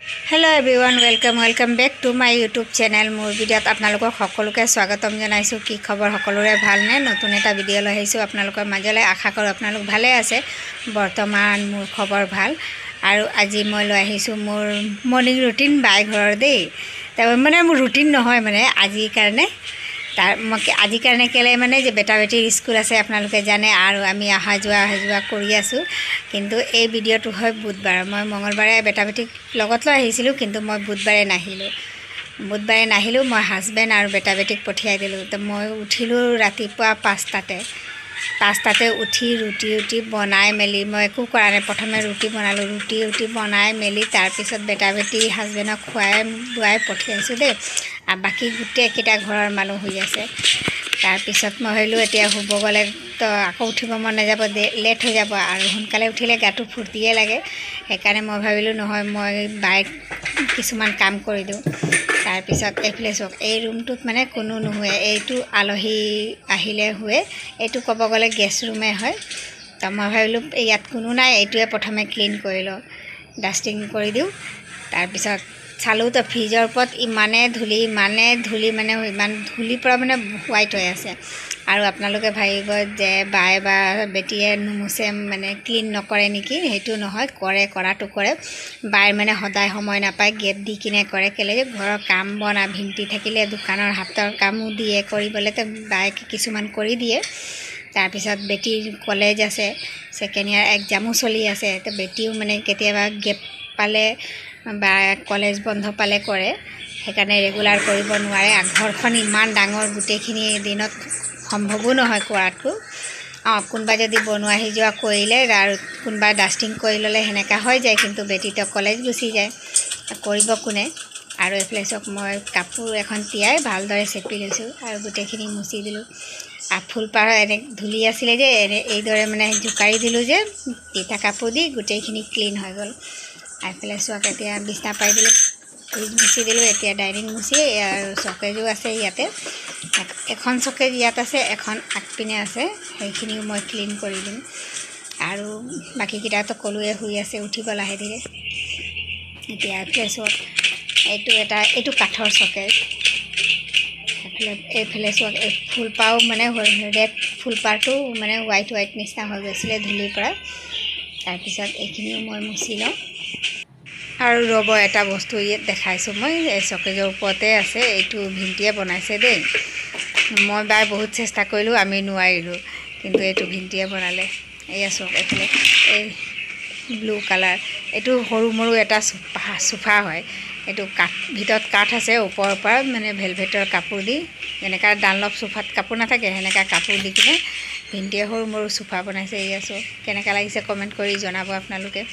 Hello everyone, welcome back to my YouTube channel. মোৰ ভিডিঅ'ত আপোনালোকক সকলোকে স্বাগতম জনাইছো। কি খবৰ সকলোৰে ভাল নে? নতুন এটা ভিডিঅ' লৈ আহিছো আপোনালোকৰ মাজলৈ। আশা কৰোঁ আপোনালোক ভালে আছে। বৰ্তমান মোৰ খবৰ ভাল আৰু আজি মই লৈ আহিছো মোৰ মৰ্নিং ৰুটিন বাই ঘৰৰ দেই। তাৰ মানে মোৰ ৰুটিন নহয় মানে আজিৰ কাৰণে আজিৰ কাৰণে কেলে মানে যে বেটা বেটিৰ স্কুল আছে আপোনালোকে জানে আৰু আমি অহা যোৱা কৰি আছো। কিন্তু এই ভিডিঅ'টো হয় বুধবাৰ। মই মঙ্গলবাৰে বেটা বেটিক লগত লৈ আহিছিলোঁ, কিন্তু মই বুধবাৰে নাহিলোঁ। মই হাজবেণ্ড আৰু বেটা বেটিক পঠিয়াই দিলোঁ। তো মই উঠিলোঁ ৰাতিপুৱা 5টাতে উঠি ৰুটি বনাই মেলি মই একো কৰা নাই। প্ৰথমে ৰুটি বনালোঁ, ৰুটি বনাই মেলি তাৰপিছত বেটা বেটি হাজবেণ্ডক খুৱাই পঠিয়াইছোঁ দেই। আৰু বাকী গোটেইকেইটা ঘৰৰ মানুহ শুই আছে। তাৰপিছত মই ভাবিলোঁ এতিয়া শুব গ'লে তো আকৌ উঠিব মন নাযাব, লেট হৈ যাব আৰু সোনকালে উঠিলে গাটো ফূৰ্তিয়ে লাগে। সেইকাৰণে মই ভাবিলোঁ নহয়, মই বাইক কিছুমান কাম কৰি দিওঁ। তাৰপিছত এইফালে চাওক, এই ৰুমটোত মানে কোনো নুশুৱে। এইটো আলহী আহিলে শুৱে। এইটো ক'ব গ'লে গেষ্ট ৰুমে হয়। তো মই ভাবিলোঁ ইয়াত কোনো নাই, এইটোৱে প্ৰথমে ক্লিন কৰি লওঁ, ডাষ্টিং কৰি দিওঁ। তাৰপিছত চালোঁ তো ফ্ৰিজৰ ওপৰত ইমানে ধূলি মানে ইমান ধূলিৰ পৰা মানে হোৱাইট হৈ আছে। আৰু আপোনালোকে ভাবিব যে বাই বা বেটিয়ে নুমুচে মানে ক্লিন নকৰে নেকি? সেইটো নহয়, কৰাটো কৰে। বাই মানে সদায় সময় নাপায়, গেপ দি কিনে কৰে। কেলে ঘৰৰ কাম বন ভিন্তি থাকিলে দোকানৰ হাতৰ কামো দিয়ে কৰিবলৈ, তো বাই কিছুমান কৰি দিয়ে। তাৰপিছত বেটিৰ কলেজ আছে, ছেকেণ্ড ইয়াৰ এক্সামো চলি আছে। তো বেটিও মানে কেতিয়াবা গেপ পালে বা কলেজ বন্ধ পালে কৰে। সেইকাৰণে ৰেগুলাৰ কৰিব নোৱাৰে। ঘৰখন ইমান ডাঙৰ, গোটেইখিনি দিনত সম্ভৱো নহয় কৰাটো। কোনোবা যদি বনোৱা সিজোৱা কৰিলে আৰু কোনোবা ডাষ্টিং কৰি ল'লে সেনেকুৱা হৈ যায়, কিন্তু বেটিতো কলেজ গুচি যায়, কৰিব কোনে? আৰু এইফালে চাওক, মই কাপোৰ এখন তিয়াই ভালদৰে চেপি লৈছোঁ আৰু গোটেইখিনি মুচি দিলোঁ। ফুলপাৰ এনে ধূলি আছিলে যে এইদৰে মানে জোকাৰি দিলোঁ যে তিতা কাপোৰ দি গোটেইখিনি ক্লিন হৈ গ'ল। এইফালে চাওক, এতিয়া বিছনা পাৰি দিলোঁ, ফ্ৰিজ মুচি দিলোঁ। এতিয়া ডাইনিং মুচি আৰু চকেজো আছে ইয়াতে। এখন চকেজ ইয়াত আছে, এখন আগপিনে আছে, সেইখিনিও মই ক্লিন কৰি দিম। আৰু বাকীকেইটাতো ক'লোৱে শুই আছে, উঠিব লাহে ধীৰে। এতিয়া এইফালে চাওক, এইটো কাঠৰ চকেজ। এইফালে চাওক, এই ফুলপাৰো মানে ৰেড ফুলপাৰটো মানে হোৱাইট নিচিনা হৈ গৈছিলে ধূলিৰ পৰা। তাৰপিছত এইখিনিও মই মুচি লওঁ। আৰু ৰ'ব, এটা বস্তু ইয়াত দেখাইছোঁ মই, এই চকেজৰ ওপৰতে আছে। এইটো ভিন্টিয়ে বনাইছে দেই। মই বাই বহুত চেষ্টা কৰিলোঁ, আমি নোৱাৰিলোঁ, কিন্তু এইটো ভিন্টিয়ে বনালে। এয়া চাওক, এইফালে এই ব্লু কালাৰ, এইটো সৰু মৰু এটা চোফা হয়। এইটো ভিতৰত কাঠ আছে, ওপৰৰ পৰা মানে ভেলভেটৰ কাপোৰ দি, যেনেকৈ ডানলপ চোফাত কাপোৰ নাথাকে সেনেকুৱা কাপোৰ দি কিনে ভিন্টিয়ে সৰু মৰু চোফা বনাইছে। এয়া চাওক, কেনেকুৱা লাগিছে কমেণ্ট কৰি জনাব আপোনালোকে।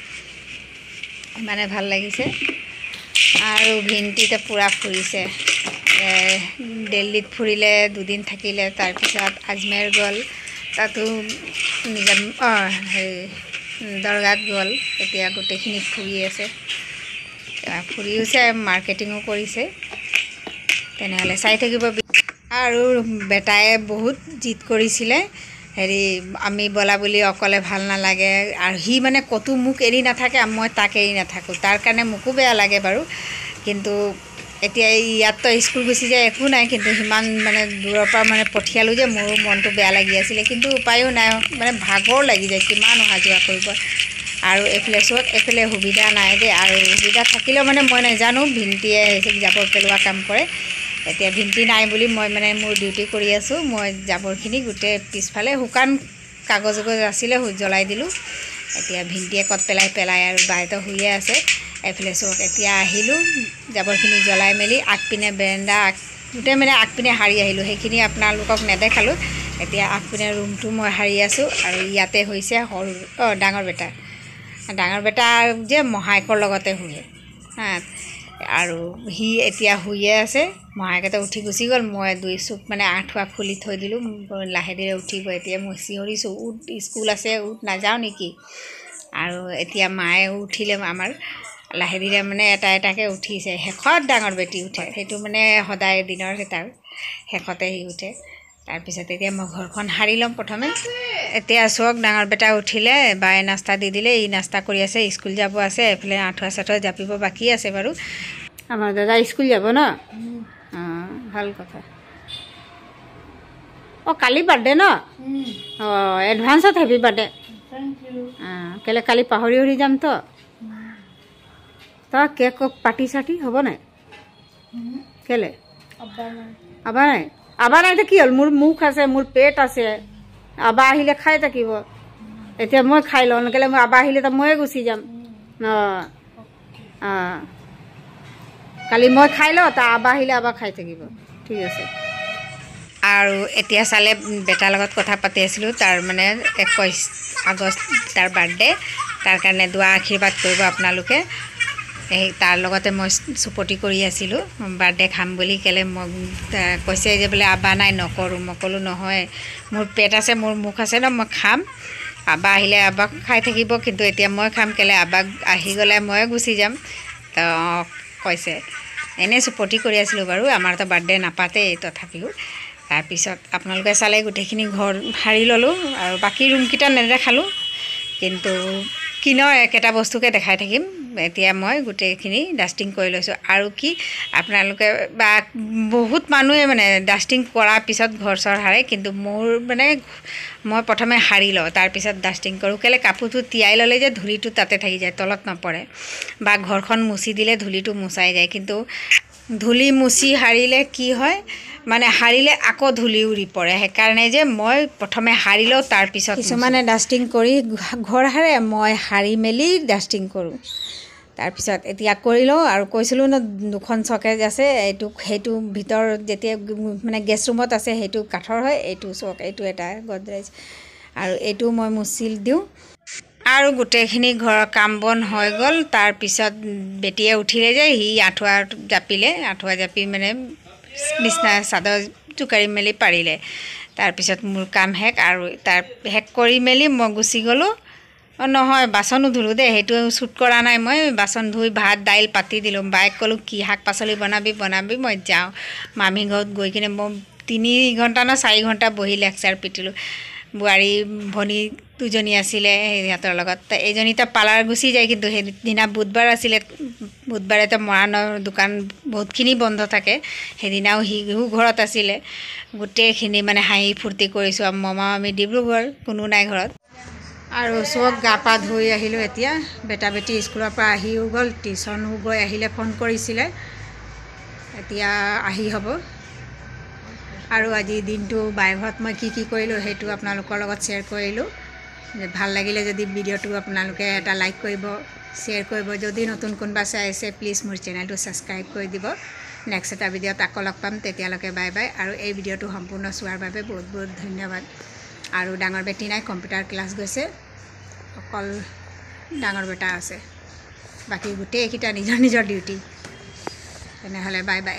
ইমানে ভাল লাগিছে। আৰু ভিন্টিতে পূৰা ফুৰিছে। দিল্লীত ফুৰিলে, 2 দিন থাকিলে। তাৰপিছত আজমেৰ গ'ল, তাতো দৰগাত গ'ল। এতিয়া গোটেইখিনি ফুৰি আছে, ফুৰিছে, মাৰ্কেটিঙো কৰিছে। তেনেহ'লে চাই থাকিব। আৰু বেটাই বহুত জিদ কৰিছিলে, আমি বলা বুলি, অকলে ভাল নালাগে। আৰু সি মানে ক'তো মোক এৰি নাথাকে, মই তাক এৰি নাথাকোঁ। তাৰ কাৰণে মোকো বেয়া লাগে বাৰু, কিন্তু এতিয়া ইয়াততো স্কুল গুচি যায়, একো নাই। কিন্তু সিমান মানে দূৰৰ পৰা মানে পঠিয়ালোঁ যে মোৰো মনটো বেয়া লাগি আছিলে, কিন্তু উপায়ো নাই, মানে ভাগৰ লাগি যায় কিমান অহা যোৱা কৰিব। আৰু এইফালে চাওক, এইফালে সুবিধা নাই দেই। আৰু সুবিধা থাকিলেও মানে মই নাজানো, ভিন্টিয়ে জাবৰ পেলোৱা কাম কৰে। এতিয়া ভিন্টি নাই বুলি মই মানে মোৰ ডিউটি কৰি আছোঁ। মই জাবৰখিনি গোটেই পিছফালে শুকান কাগজ আছিলে, জ্বলাই দিলোঁ। এতিয়া ভিন্টিয়ে ক'ত পেলাই আৰু বাইতো শুইয়ে আছে। এইফালে চাওক, এতিয়া আহিলোঁ, জাবৰখিনি জ্বলাই মেলি আগপিনে বেৰেণ্ডা গোটেই মানে আগপিনে সাৰি আহিলোঁ। সেইখিনি আপোনালোকক নেদেখালোঁ। এতিয়া আগপিনে ৰুমটো মই সাৰি আছোঁ। আৰু ইয়াতে হৈছে ডাঙৰ বেটা যে মহায়েকৰ লগতে শুৱে। আৰু সি এতিয়া শুইয়ে আছে। মহায়েকেতো উঠি গুচি গ'ল। মই 2 চুক মানে আঁঠুৱা খুলি থৈ দিলোঁ, লাহে ধীৰে উঠিব। এতিয়া মই চিঞৰিছোঁ, উঠ, স্কুল আছে, উঠ, নাযাওঁ নেকি? আৰু এতিয়া মায়ে উঠিলে আমাৰ লাহে ধীৰে, মানে এটাকৈ উঠিছে। শেষত ডাঙৰ বেটি উঠে, সেইটো মানে সদায় দিনৰ তাৰ শেষতে সি উঠে। তাৰপিছত এতিয়া মই ঘৰখন সাৰি ল'ম প্ৰথমে। এতিয়া চাওক ডাঙৰ বেটা উঠিলে বায়ে নাস্তা দি দিলে ই নাস্তা কৰি আছে স্কুল যাব আছে এফালে আঁঠুৱা চাঠুৱা জাপিব বাকী আছে বাৰু আমাৰ দাদা স্কুল যাব ন ভাল কথা কালি বাৰ্থডে ন এডভান্সত হেপী বাৰ্থডে কেলে কালি পাহৰি যাম তো তই কেক পাৰ্টি চাৰ্টি হ'ব নাই কেলে আবাৰ নাই কি হ'ল মোৰ মুখ আছে মোৰ পেট আছে আবা আহিলে খাই থাকিব এতিয়া মই খাই লওঁ কেলে মই আবা আহিলে তো ময়ে গুচি যাম কালি মই খাই লওঁ তা আবা আহিলে আবা খাই থাকিব ঠিক আছে আৰু এতিয়া চালে বেটাৰ লগত কথা পাতি আছিলোঁ তাৰ মানে 21 আগষ্ট তাৰ বাৰ্থডে তাৰ কাৰণে দুৱা আশীৰ্বাদ কৰিব আপোনালোকে এই তাৰ লগতে মই সুপতি কৰি আছিলোঁ বাৰ্থডে খাম বুলি কেলে মই কৈছে যে বোলে আবা নাই নকৰোঁ মই ক'লোঁ নহয় মোৰ পেট আছে মোৰ মুখ আছে ন মই খাম আবা আহিলে আবাক খাই থাকিব কিন্তু এতিয়া মই খাম কেলে আবাক আহি গ'লে ময়ে গুচি যাম তো কৈছে এনেই সুপতি কৰি আছিলোঁ বাৰু আমাৰতো বাৰ্থডে নাপাতেই তথাপিও তাৰপিছত আপোনালোকে চালে গোটেইখিনি ঘৰ সাৰি ল'লোঁ আৰু বাকী ৰুমকেইটা নেদেখালোঁ কিন্তু কিনৰ একেটা বস্তুকে দেখাই থাকিম এতিয়া মই গোটেইখিনি ডাষ্টিং কৰি লৈছোঁ আৰু কি আপোনালোকে বা বহুত মানুহে মানে ডাষ্টিং কৰাৰ পিছত ঘৰ চৰ সাৰে কিন্তু মোৰ মানে মই প্ৰথমে সাৰি লওঁ তাৰপিছত ডাষ্টিং কৰোঁ কেলে কাপোৰটো তিয়াই ল'লে যে ধূলিটো তাতে থাকি যায় তলত নপৰে বা ঘৰখন মুচি দিলে ধূলিটো মুচাই যায় কিন্তু ধূলি মুচি সাৰিলে কি হয় মানে সাৰিলে আকৌ ধূলি উৰি পৰে সেইকাৰণে যে মই প্ৰথমে সাৰি লওঁ তাৰপিছত কিছুমানে ডাষ্টিং কৰি ঘৰ সাৰে মই সাৰি মেলি ডাষ্টিং কৰোঁ তাৰপিছত এতিয়া কৰি লওঁ আৰু কৈছিলোঁ ন দুখন চকেজ আছে সেইটো ভিতৰ যেতিয়া মানে গেছ ৰুমত আছে সেইটো কাঠৰ হয় এইটো চক এইটো এটা গডৰেজ আৰু এইটো মই মুচি দিওঁ আৰু গোটেইখিনি ঘৰৰ কাম বন হৈ গ'ল তাৰপিছত বেটিয়ে উঠিলে যে সি আঁঠুৱা জাপি মানে বিছনা চাদৰ জোকাৰি মেলি পাৰিলে তাৰপিছত মোৰ কাম শেষ আৰু তাৰ শেষ কৰি মেলি মই গুচি গ'লোঁ নহয় বাচনো ধুলোঁ দেই সেইটো শ্বুট কৰা নাই মই বাচন ধুই ভাত দাইল পাতি দিলোঁ বায়েক ক'লোঁ কি শাক পাচলি বনাবি মই যাওঁ মামী ঘৰত গৈ কিনে মই 3 ঘণ্টা ন 4 ঘণ্টা বহি লেকচাৰ পিটিলোঁ বোৱাৰী ভনী দুজনী আছিলে সিহঁতৰ লগত এইজনীতো পাৰ্লাৰ গুচি যায় কিন্তু সেইদিনা বুধবাৰ আছিলে বুধবাৰেতো মৰাণৰ দোকান বহুতখিনি বন্ধ থাকে সেইদিনাও সিও ঘৰত আছিলে গোটেইখিনি মানে হাঁহি ফূৰ্তি কৰিছোঁ মামা আমি ডিব্ৰুগড় কোনো নাই ঘৰত আৰু চব গা পা ধুই আহিলোঁ এতিয়া বেটা বেটি স্কুলৰ পৰা আহিও গ'ল টিউশ্যনো গৈ আহিলে ফোন কৰিছিলে এতিয়া আহি হ'ব আৰু আজি দিনটো বাই ঘৰত মই কি কৰিলোঁ সেইটো আপোনালোকৰ লগত শ্বেয়াৰ কৰিলোঁ ভাল লাগিলে যদি ভিডিঅ'টো আপোনালোকে এটা লাইক কৰিব শ্বেয়াৰ কৰিব যদি নতুন কোনোবা চাই আছে প্লিজ মোৰ চেনেলটো ছাবস্ক্ৰাইব কৰি দিব নেক্সট এটা ভিডিঅ'ত আকৌ লগ পাম তেতিয়ালৈকে বাই বাই আৰু এই ভিডিঅ'টো সম্পূৰ্ণ চোৱাৰ বাবে বহুত বহুত ধন্যবাদ আৰু ডাঙৰ বেটি নাই কম্পিউটাৰ ক্লাছ গৈছে অকল ডাঙৰ বেটা আছে বাকী গোটেইকেইটা নিজৰ ডিউটি তেনেহ'লে বাই বাই